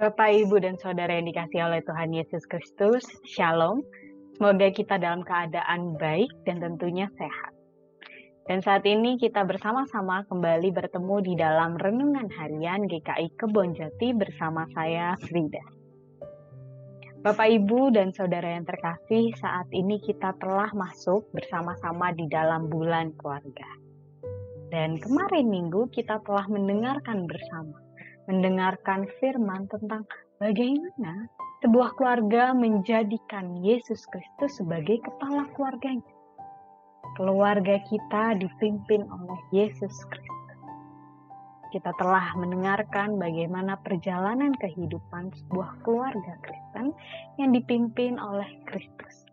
Bapak, Ibu, dan Saudara yang dikasihi oleh Tuhan Yesus Kristus, Shalom. Semoga kita dalam keadaan baik dan tentunya sehat. Dan saat ini kita bersama-sama kembali bertemu di dalam Renungan Harian GKI Kebonjati bersama saya, Frida. Bapak, Ibu, dan Saudara yang terkasih, saat ini kita telah masuk bersama-sama di dalam bulan keluarga. Dan kemarin minggu kita telah mendengarkan firman tentang bagaimana sebuah keluarga menjadikan Yesus Kristus sebagai kepala keluarganya. Keluarga kita dipimpin oleh Yesus Kristus. Kita telah mendengarkan bagaimana perjalanan kehidupan sebuah keluarga Kristen yang dipimpin oleh Kristus.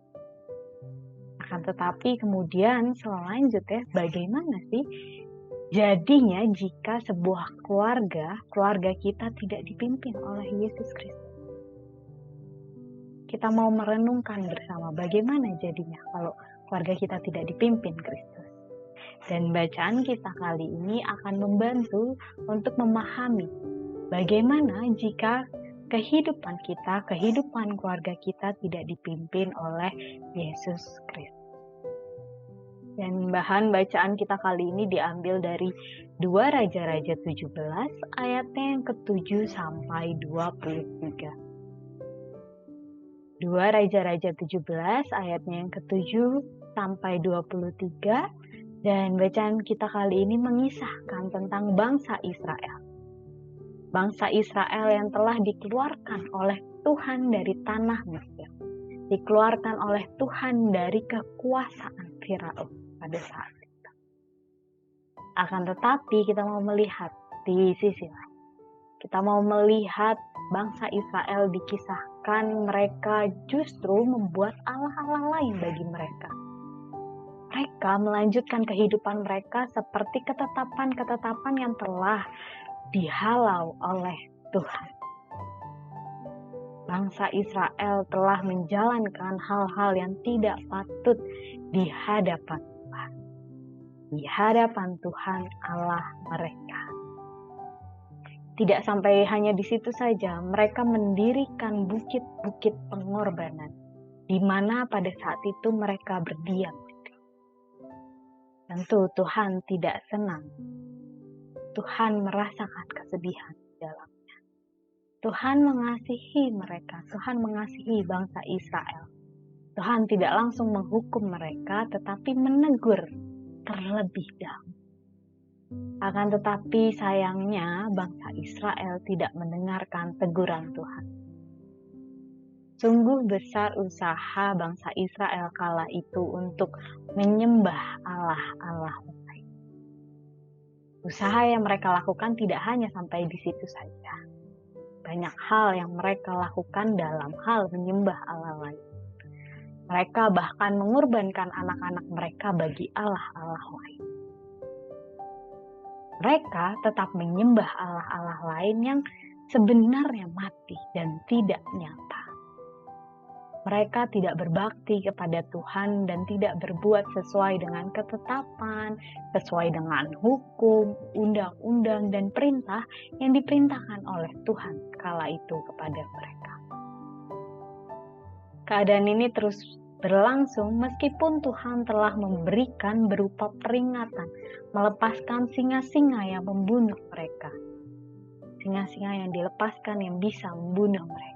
Akan tetapi kemudian selanjutnya bagaimana sih jadinya jika sebuah keluarga kita tidak dipimpin oleh Yesus Kristus? Kita mau merenungkan bersama bagaimana jadinya kalau keluarga kita tidak dipimpin Kristus. Dan bacaan kita kali ini akan membantu untuk memahami bagaimana jika kehidupan keluarga kita tidak dipimpin oleh Yesus Kristus. Dan bahan bacaan kita kali ini diambil dari 2 Raja-Raja 17 ayatnya yang ke-7 sampai 23. 2 Raja-Raja 17 ayatnya yang ke-7 sampai 23. Dan bacaan kita kali ini mengisahkan tentang bangsa Israel. Bangsa Israel yang telah dikeluarkan oleh Tuhan dari tanah Mesir. Dikeluarkan oleh Tuhan dari kekuasaan Firaun pada saat itu. Akan tetapi kita mau melihat di sisi lain. Kita mau melihat bangsa Israel dikisahkan mereka justru membuat Allah-Allah lain bagi mereka. Mereka melanjutkan kehidupan mereka seperti ketetapan-ketetapan yang telah dihalau oleh Tuhan. Bangsa Israel telah menjalankan hal-hal yang tidak patut di hadapan Tuhan. Di hadapan Tuhan Allah mereka. Tidak sampai hanya di situ saja, mereka mendirikan bukit-bukit pengorbanan, di mana pada saat itu mereka berdiam. Tentu Tuhan tidak senang. Tuhan merasakan kesedihan di dalamnya. Tuhan mengasihi mereka. Tuhan mengasihi bangsa Israel. Tuhan tidak langsung menghukum mereka, tetapi menegur terlebih dahulu. Akan tetapi sayangnya bangsa Israel tidak mendengarkan teguran Tuhan. Sungguh besar usaha bangsa Israel kala itu untuk menyembah Allah-Allah lain. Usaha yang mereka lakukan tidak hanya sampai di situ saja. Banyak hal yang mereka lakukan dalam hal menyembah Allah lain. Mereka bahkan mengorbankan anak-anak mereka bagi Allah-Allah lain. Mereka tetap menyembah Allah-Allah lain yang sebenarnya mati dan tidak nyata. Mereka tidak berbakti kepada Tuhan dan tidak berbuat sesuai dengan ketetapan, sesuai dengan hukum, undang-undang, dan perintah yang diperintahkan oleh Tuhan kala itu kepada mereka. Keadaan ini terus berlangsung meskipun Tuhan telah memberikan berupa peringatan, melepaskan singa-singa yang membunuh mereka. Singa-singa yang dilepaskan yang bisa membunuh mereka.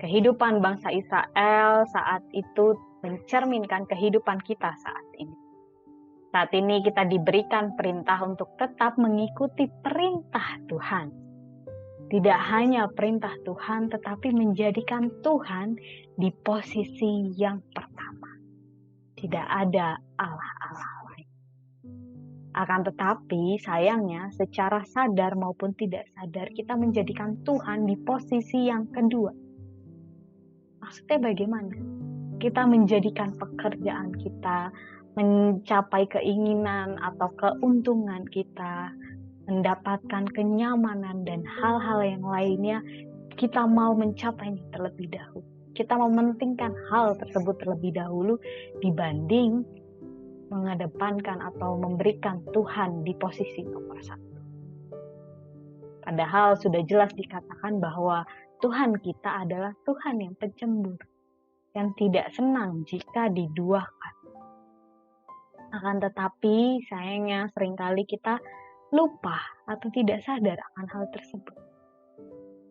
Kehidupan bangsa Israel saat itu mencerminkan kehidupan kita saat ini. Saat ini kita diberikan perintah untuk tetap mengikuti perintah Tuhan. Tidak hanya perintah Tuhan, tetapi menjadikan Tuhan di posisi yang pertama. Tidak ada Allah-Allah lain. Akan tetapi sayangnya secara sadar maupun tidak sadar kita menjadikan Tuhan di posisi yang kedua. Maksudnya bagaimana? Kita menjadikan pekerjaan kita, mencapai keinginan atau keuntungan kita, mendapatkan kenyamanan dan hal-hal yang lainnya, kita mau mencapainya terlebih dahulu. Kita mementingkan hal tersebut terlebih dahulu dibanding mengedepankan atau memberikan Tuhan di posisi nomor 1. Padahal sudah jelas dikatakan bahwa Tuhan kita adalah Tuhan yang pencemburu, yang tidak senang jika diduakan. Akan tetapi sayangnya seringkali kita lupa atau tidak sadar akan hal tersebut.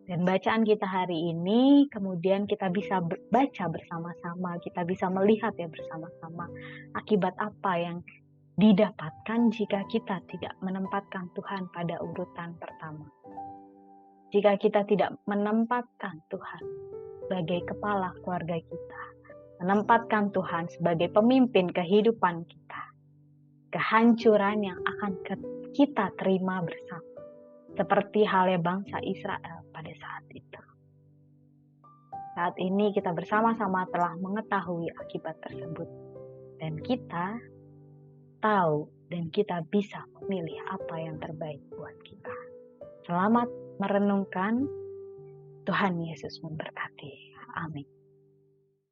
Dan bacaan kita hari ini kemudian kita bisa baca bersama-sama, kita bisa melihat ya bersama-sama akibat apa yang didapatkan jika kita tidak menempatkan Tuhan pada urutan pertama. Jika kita tidak menempatkan Tuhan sebagai kepala keluarga kita, menempatkan Tuhan sebagai pemimpin kehidupan kita, kehancuran yang akan kita terima bersama. Seperti halnya bangsa Israel pada saat itu. Saat ini kita bersama-sama telah mengetahui akibat tersebut. Dan kita tahu dan kita bisa memilih apa yang terbaik buat kita. Selamat merenungkan. Tuhan Yesus memberkati. Amin.